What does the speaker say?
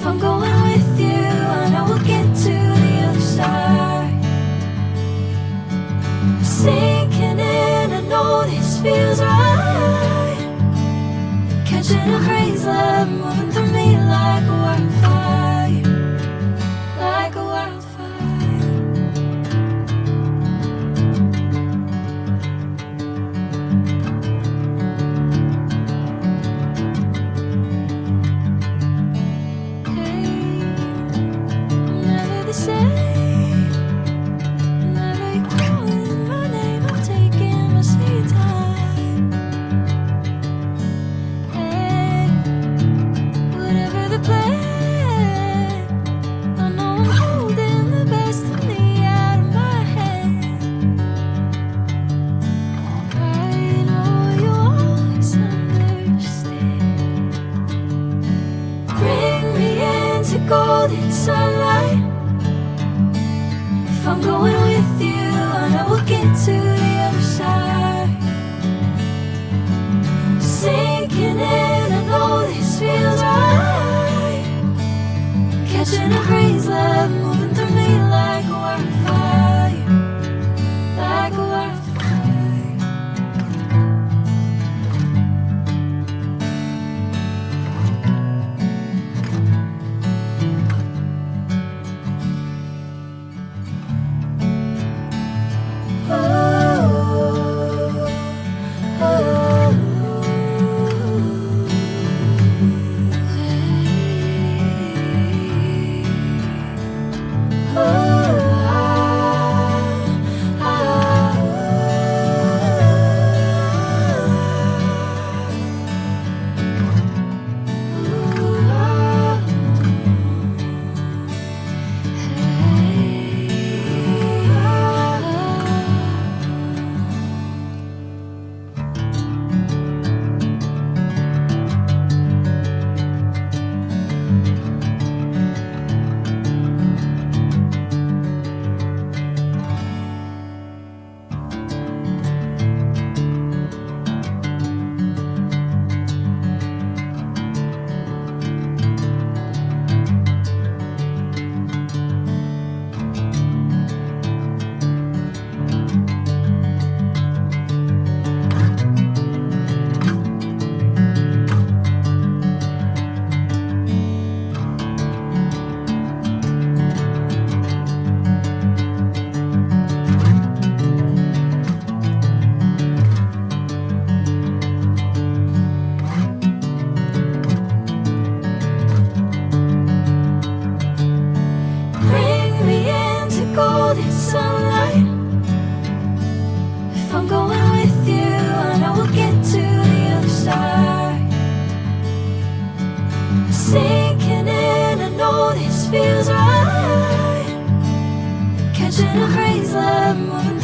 If I'm going with you, I know we'll get to the other side. Sinking in, I know this feels right. Catching a crazy love moving through me like a wildfire, like a wildfire. Hey, I'm never the same. Whenever you're calling my name, I'm taking my sweet time. Hey, whatever the plan, I know I'm holding the best of me out of my hand. I know you always understand. Bring me into golden sunlight. If I'm going with you, I know we'll get to the other side. Sinking in, I know this feels right. Catching a crazy love moving through me like a wildfire, like a wildfire. Bring me into golden sunlight. If I'm going with you, I know we'll get to the other side. Sinking in, I know this feels right. Catching a crazy love moving